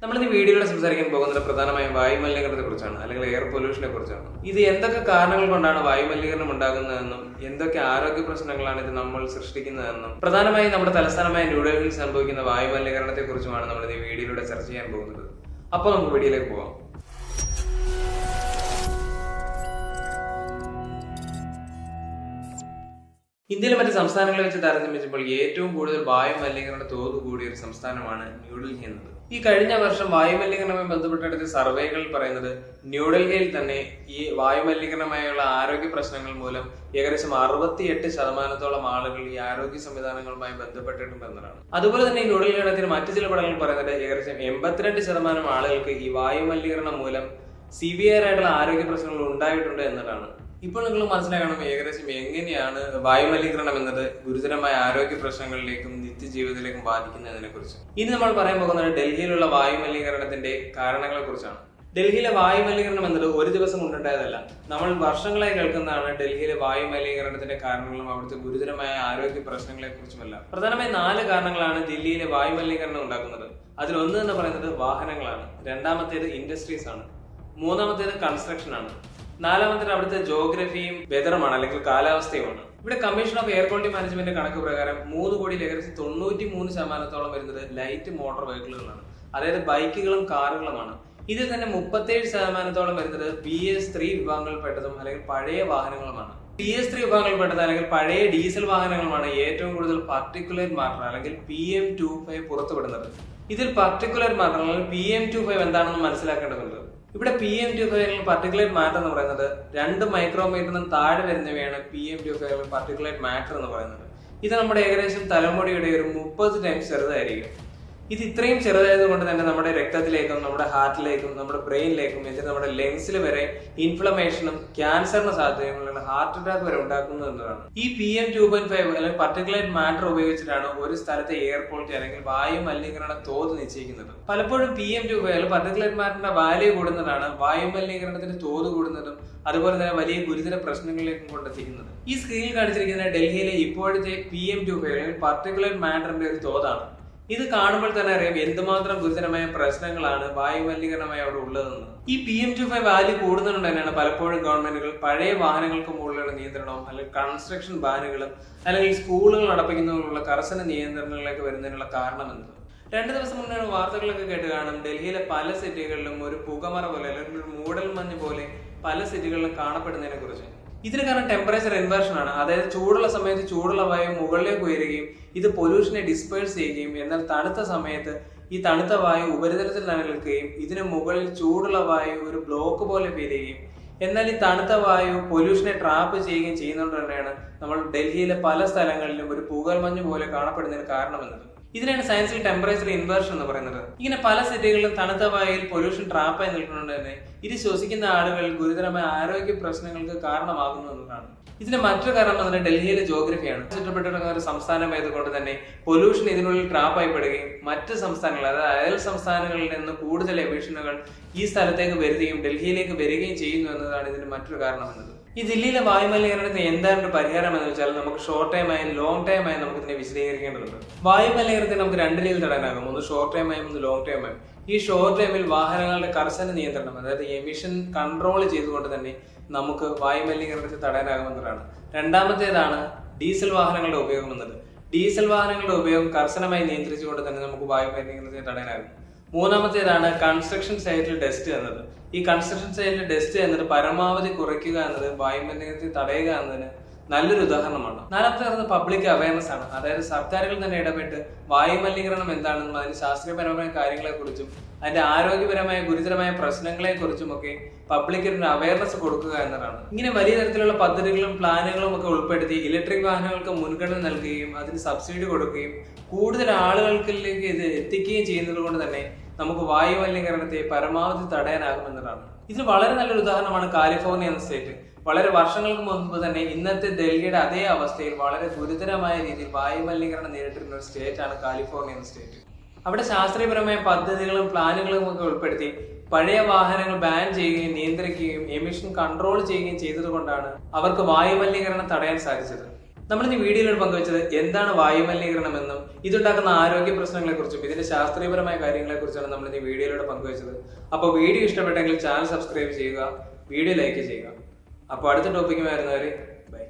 നമ്മൾ ഈ വീഡിയോയിൽ സംസാരിക്കാൻ പോകുന്നത് പ്രധാനമായും വായുമലിനീകരണത്തെ കുറിച്ചാണ്, അല്ലെങ്കിൽ എയർ പൊല്യൂഷനെ കുറിച്ചാണ്. ഇത് എന്തൊക്കെ കാരണങ്ങൾ കൊണ്ടാണ് വായുമലിനീകരണം ഉണ്ടാകുന്നതെന്നും എന്തൊക്കെ ആരോഗ്യ പ്രശ്നങ്ങളാണ് ഇത് നമ്മൾ സൃഷ്ടിക്കുന്നതെന്നും പ്രധാനമായും നമ്മുടെ തലസ്ഥാനമായ ന്യൂഡൽഹിയിൽ സംഭവിക്കുന്ന വായുമലിനീകരണത്തെ കുറിച്ചുമാണ് നമ്മൾ ഈ വീഡിയോയിലൂടെ ചർച്ച ചെയ്യാൻ പോകുന്നത്. അപ്പോൾ നമുക്ക് വീഡിയോയിലേക്ക് പോകാം. ഇന്ത്യയിലെ മറ്റ് സംസ്ഥാനങ്ങളെ വെച്ച് താരതമ്യം ഏറ്റവും കൂടുതൽ വായുമലിനീകരണ തോത് കൂടിയ ഒരു സംസ്ഥാനമാണ് ന്യൂഡൽഹി എന്നത്. ഈ കഴിഞ്ഞ വർഷം വായുമലിനീകരണവുമായി ബന്ധപ്പെട്ട സർവേകൾ പറയുന്നത് ന്യൂഡൽഹിയിൽ തന്നെ ഈ വായുമലിനീകരണമായുള്ള ആരോഗ്യ പ്രശ്നങ്ങൾ മൂലം ഏകദേശം 68% ആളുകൾ ഈ ആരോഗ്യ സംവിധാനങ്ങളുമായി ബന്ധപ്പെട്ടിട്ടുണ്ടെന്നതാണ്. അതുപോലെ തന്നെ ന്യൂഡൽഹിയുടെ മറ്റു ചില പഠനങ്ങൾ പറയുന്നത് ഏകദേശം 82% ആളുകൾക്ക് ഈ വായുമലിനീകരണം മൂലം സിവിയർ ആയിട്ടുള്ള ആരോഗ്യ പ്രശ്നങ്ങൾ ഉണ്ടായിട്ടുണ്ട് എന്നതാണ്. ഇപ്പോൾ നിങ്ങൾ മനസ്സിലാക്കണം ഏകദേശം എങ്ങനെയാണ് വായുമലിനീകരണം എന്നത് ഗുരുതരമായ ആരോഗ്യ പ്രശ്നങ്ങളിലേക്കും നിത്യജീവിതത്തിലേക്കും ബാധിക്കുന്നതിനെ കുറിച്ച്. ഇനി നമ്മൾ പറയാൻ പോകുന്നത് ഡൽഹിയിലുള്ള വായുമലിനീകരണത്തിന്റെ കാരണങ്ങളെ കുറിച്ചാണ്. ഡൽഹിയിലെ വായുമലിനീകരണം എന്നത് ഒരു ദിവസം കൊണ്ടുണ്ടായതല്ല. നമ്മൾ വർഷങ്ങളായി കേൾക്കുന്നതാണ് ഡൽഹിയിലെ വായുമലിനീകരണത്തിന്റെ കാരണങ്ങളും അവിടുത്തെ ഗുരുതരമായ ആരോഗ്യ പ്രശ്നങ്ങളെ കുറിച്ചുമല്ല. പ്രധാനമായും 4 കാരണങ്ങളാണ് ദില്ലിയിലെ വായുമലിനീകരണം ഉണ്ടാക്കുന്നത്. അതിലൊന്ന് എന്ന് പറയുന്നത് വാഹനങ്ങളാണ്, രണ്ടാമത്തേത് ഇൻഡസ്ട്രീസ് ആണ്, മൂന്നാമത്തേത് കൺസ്ട്രക്ഷൻ ആണ്, നാലാമത്തേത് അവിടുത്തെ ജോഗ്രഫിയും വെതറുമാണ് അല്ലെങ്കിൽ കാലാവസ്ഥയുമാണ്. ഇവിടെ commission of air quality management കണക്ക് പ്രകാരം 3 കോടിയിൽ ഏകദേശം 93% വരുന്നത് ലൈറ്റ് മോട്ടോർ വെഹിക്കിളുകളാണ്, അതായത് ബൈക്കുകളും കാറുകളുമാണ്. ഇതിൽ തന്നെ 37% വരുന്നത് BS3 വിഭാഗങ്ങളിൽപ്പെട്ടതും അല്ലെങ്കിൽ പഴയ വാഹനങ്ങളുമാണ്. BS3 വിഭാഗങ്ങളിൽപ്പെട്ടത് അല്ലെങ്കിൽ പഴയ ഡീസൽ വാഹനങ്ങളുമാണ് ഏറ്റവും കൂടുതൽ പാർട്ടിക്കുലേറ്റ് മാറ്റർ അല്ലെങ്കിൽ PM2.5 പുറത്തുവിടുന്നത്. ഇതിൽ പാർട്ടിക്കുലേറ്റ് മാറ്റർ അല്ലെങ്കിൽ PM2.5 എന്താണെന്ന് മനസ്സിലാക്കേണ്ടതുണ്ട്. ഇവിടെ PM2.5 പാർട്ടിക്കുലേറ്റ് മാറ്റർ എന്ന് പറയുന്നത് 2 മൈക്രോമീറ്ററിനും താഴെ വരുന്നവയാണ് PM2.5 പാർട്ടിക്കുലേറ്റ് മാറ്റർ എന്ന് പറയുന്നത്. ഇത് നമ്മുടെ ഏകദേശം തലമുടിയുടെ ഒരു 30 ടൈംസ് ചെറുതായിരിക്കും. ഇത് ഇത്രയും ചെറുതായത് കൊണ്ട് തന്നെ നമ്മുടെ രക്തത്തിലേക്കും നമ്മുടെ ഹാർട്ടിലേക്കും നമ്മുടെ ബ്രെയിനിലേക്കും എന്നിട്ട് നമ്മുടെ ലങ്സിൽ വരെ ഇൻഫ്ലമേഷനും ക്യാൻസറിന് സാധ്യതയുള്ള ഹാർട്ട് അറ്റാക്ക് വരെ ഉണ്ടാക്കുന്നു എന്നതാണ്. ഈ PM2.5 അല്ലെങ്കിൽ പാർട്ടിക്കുലേറ്റ് മാറ്റർ ഉപയോഗിച്ചിട്ടാണ് ഒരു സ്ഥലത്തെ എയർ ക്വാളിറ്റി അല്ലെങ്കിൽ വായു മലിനീകരണ തോത് നിശ്ചയിക്കുന്നത്. പലപ്പോഴും PM2.5 പാർട്ടിക്കുലേറ്റ് മാറ്ററിന്റെ വാല്യൂ കൂടുന്നതാണ് വായു മലിനീകരണത്തിന്റെ തോത് കൂടുന്നതും അതുപോലെ തന്നെ വലിയ ഗുരുതര പ്രശ്നങ്ങളിലേക്കും കൊണ്ടെത്തിക്കുന്നത്. ഈ സ്ക്രീനിൽ കാണിച്ചിരിക്കുന്ന ഡൽഹിയിലെ ഇപ്പോഴത്തെ PM2.5 അല്ലെങ്കിൽ പാർട്ടിക്കുലേറ്റ് മാറ്ററിന്റെ ഒരു തോതാണ്. ഇത് കാണുമ്പോൾ തന്നെ അറിയാം എന്തുമാത്രം ഗുരുതരമായ പ്രശ്നങ്ങളാണ് വായുമലിനീകരണമായി അവിടെ ഉള്ളതെന്ന്. ഈ PM2.5 വാല്യൂ കൂടുന്നതുകൊണ്ട് തന്നെയാണ് പലപ്പോഴും ഗവൺമെന്റുകൾ പഴയ വാഹനങ്ങൾക്ക് മുകളിലുള്ള നിയന്ത്രണവും അല്ലെങ്കിൽ കൺസ്ട്രക്ഷൻ ബാനുകളും അല്ലെങ്കിൽ സ്കൂളുകൾ അടപ്പിക്കുന്നതിനുള്ള കർശന നിയന്ത്രണങ്ങളിലേക്ക് വരുന്നതിനുള്ള കാരണമെന്നത്. 2 ദിവസം മുന്നേ വാർത്തകളൊക്കെ കേട്ട് കാണും ഡൽഹിയിലെ പല സിറ്റികളിലും ഒരു പുകമറ പോലെ അല്ലെങ്കിൽ ഒരു മൂടൽ മഞ്ഞ് പോലെ പല സിറ്റികളിലും കാണപ്പെടുന്നതിനെ കുറിച്ച്. ഇതിന് കാരണം ടെമ്പറേച്ചർ ഇൻവേർഷൻ ആണ്. അതായത് ചൂടുള്ള സമയത്ത് ചൂടുള്ള വായു മുകളിലേക്ക് ഉയരുകയും ഇത് പൊല്യൂഷനെ ഡിസ്പേഴ്സ് ചെയ്യുകയും എന്നാൽ തണുത്ത സമയത്ത് ഈ തണുത്ത വായു ഉപരിതലത്തിൽ നിലനിൽക്കുകയും ഇതിന് മുകളിൽ ചൂടുള്ള വായു ഒരു ബ്ലോക്ക് പോലെ ഫീൽ ചെയ്യുകയും എന്നാൽ ഈ തണുത്ത വായു പൊല്യൂഷനെ ട്രാപ്പ് ചെയ്യുകയും ചെയ്യുന്നതുകൊണ്ട് തന്നെയാണ് നമ്മൾ ഡൽഹിയിലെ പല സ്ഥലങ്ങളിലും ഒരു പൂകൽമഞ്ഞ് പോലെ കാണപ്പെടുന്നതിന് കാരണമെന്നത്. ഇതിനാണ് സയൻസിൽ ടെമ്പറേച്ചർ ഇൻവേർഷൻ എന്ന് പറയുന്നത്. ഇങ്ങനെ പല സിറ്റികളിലും തണുത്ത വായുവിൽ പൊല്യൂഷൻ ട്രാപ്പായി നിൽക്കുന്നതുകൊണ്ട് തന്നെ ഇത് ശ്വസിക്കുന്ന ആളുകൾ ഗുരുതരമായ ആരോഗ്യ പ്രശ്നങ്ങൾക്ക് കാരണമാകുന്നു എന്നതാണ്. ഇതിന്റെ മറ്റൊരു കാരണം എന്നത് ഡൽഹിയിലെ ജോഗ്രഫിയാണ്. ചുറ്റപ്പെട്ടിരിക്കുന്ന ഒരു സംസ്ഥാനമായതുകൊണ്ട് തന്നെ പൊല്യൂഷൻ ഇതിനുള്ളിൽ ട്രാപ്പായി പെടുകയും മറ്റ് സംസ്ഥാനങ്ങൾ അതായത് അയൽ സംസ്ഥാനങ്ങളിൽ നിന്ന് കൂടുതൽ എമിഷനുകൾ ഈ സ്ഥലത്തേക്ക് വരികയും ഡൽഹിയിലേക്ക് വരികയും ചെയ്യുന്നു എന്നതാണ് ഇതിന്റെ മറ്റൊരു കാരണം എന്നത്. ഈ ദില്ലിയിലെ വായുമലിനീകരണത്തിന് എന്താണ് ഒരു പരിഹാരം എന്ന് വെച്ചാൽ നമുക്ക് ഷോർട്ട് ടൈം ആയും ലോങ് ടൈം ആയും നമുക്ക് ഇതിനെ വിശദീകരിക്കേണ്ടതുണ്ട്. വായുമലിനീകരണത്തെ നമുക്ക് 2 രീതിയിൽ തടയാനാകും. ഒന്ന് ഷോർട്ട് ടൈം ആയും ഒന്ന് ലോങ് ടൈം ആയും. ഈ ഷോർട്ട് ടൈമിൽ വാഹനങ്ങളുടെ കർശന നിയന്ത്രണം അതായത് എമിഷൻ കൺട്രോൾ ചെയ്തുകൊണ്ട് തന്നെ നമുക്ക് വായുമലിനീകരണത്തെ തടയാനാകുമെന്നതാണ്. രണ്ടാമത്തേതാണ് ഡീസൽ വാഹനങ്ങളുടെ ഉപയോഗം എന്നത്. ഡീസൽ വാഹനങ്ങളുടെ ഉപയോഗം കർശനമായി നിയന്ത്രിച്ചുകൊണ്ട് തന്നെ നമുക്ക് വായുമലിനീകരണത്തെ തടയാനാകും. മൂന്നാമത്തേതാണ് കൺസ്ട്രക്ഷൻ സൈറ്റിൽ ഡസ്റ്റ് എന്നത്. ഈ കൺസ്ട്രക്ഷൻ സൈറ്റിൽ ഡസ്റ്റ് എന്നത് പരമാവധി കുറയ്ക്കുക എന്നത് വായുമലിനീകരണത്തെ തടയുക എന്നതിന് നല്ലൊരു ഉദാഹരണമാണ്. നാലാമത്തെ പബ്ലിക് അവയർനെസ് ആണ്. അതായത് സർക്കാരുകൾ തന്നെ ഇടപെട്ട് വായുമലിനീകരണം എന്താണെന്നും അതിന് ശാസ്ത്രീയപരമായ കാര്യങ്ങളെ കുറിച്ചും അതിന്റെ ആരോഗ്യപരമായ ഗുരുതരമായ പ്രശ്നങ്ങളെ കുറിച്ചും ഒക്കെ പബ്ലിക്കിന് അവയർനെസ് കൊടുക്കുക എന്നതാണ്. ഇങ്ങനെ വലിയ തരത്തിലുള്ള പദ്ധതികളും പ്ലാനുകളും ഒക്കെ ഉൾപ്പെടുത്തി ഇലക്ട്രിക് വാഹനങ്ങൾക്ക് മുൻഗണന നൽകുകയും അതിന് സബ്സിഡി കൊടുക്കുകയും കൂടുതൽ ആളുകൾക്കിലേക്ക് ഇത് എത്തിക്കുകയും ചെയ്യുന്നത് കൊണ്ട് തന്നെ നമുക്ക് വായുമലിനീകരണത്തെ പരമാവധി തടയാനാകുമെന്നതാണ്. ഇതിന് വളരെ നല്ലൊരു ഉദാഹരണമാണ് കാലിഫോർണിയ എന്ന സ്റ്റേറ്റ്. വളരെ വർഷങ്ങൾക്ക് മുൻപ് തന്നെ ഇന്നത്തെ ഡൽഹിയുടെ അതേ അവസ്ഥയിൽ വളരെ ഗുരുതരമായ രീതിയിൽ വായുമലിനീകരണം നേരിട്ടിരുന്ന ഒരു സ്റ്റേറ്റ് ആണ് കാലിഫോർണിയ എന്ന സ്റ്റേറ്റ്. അവിടെ ശാസ്ത്രീയപരമായ പദ്ധതികളും പ്ലാനുകളും ഒക്കെ ഉൾപ്പെടുത്തി പഴയ വാഹനങ്ങൾ ബാൻ ചെയ്യുകയും നിയന്ത്രിക്കുകയും എമിഷൻ കൺട്രോൾ ചെയ്യുകയും ചെയ്തത് കൊണ്ടാണ് അവർക്ക് വായുമലിനീകരണം തടയാൻ സാധിച്ചത്. നമ്മൾ ഈ വീഡിയോയിലൂടെ പങ്കുവച്ചത് എന്താണ് വായുമലിനീകരണം എന്നും ഇതുണ്ടാക്കുന്ന ആരോഗ്യ പ്രശ്നങ്ങളെ കുറിച്ചും ഇതിന്റെ ശാസ്ത്രീയപരമായ കാര്യങ്ങളെ കുറിച്ചാണ് നമ്മൾ ഈ വീഡിയോയിലൂടെ പങ്കുവച്ചത്. അപ്പോൾ വീഡിയോ ഇഷ്ടപ്പെട്ടെങ്കിൽ ചാനൽ സബ്സ്ക്രൈബ് ചെയ്യുക, വീഡിയോ ലൈക്ക് ചെയ്യുക. അപ്പോൾ അടുത്ത ടോപ്പിക്കുമായിരുന്നവരെ ബൈ.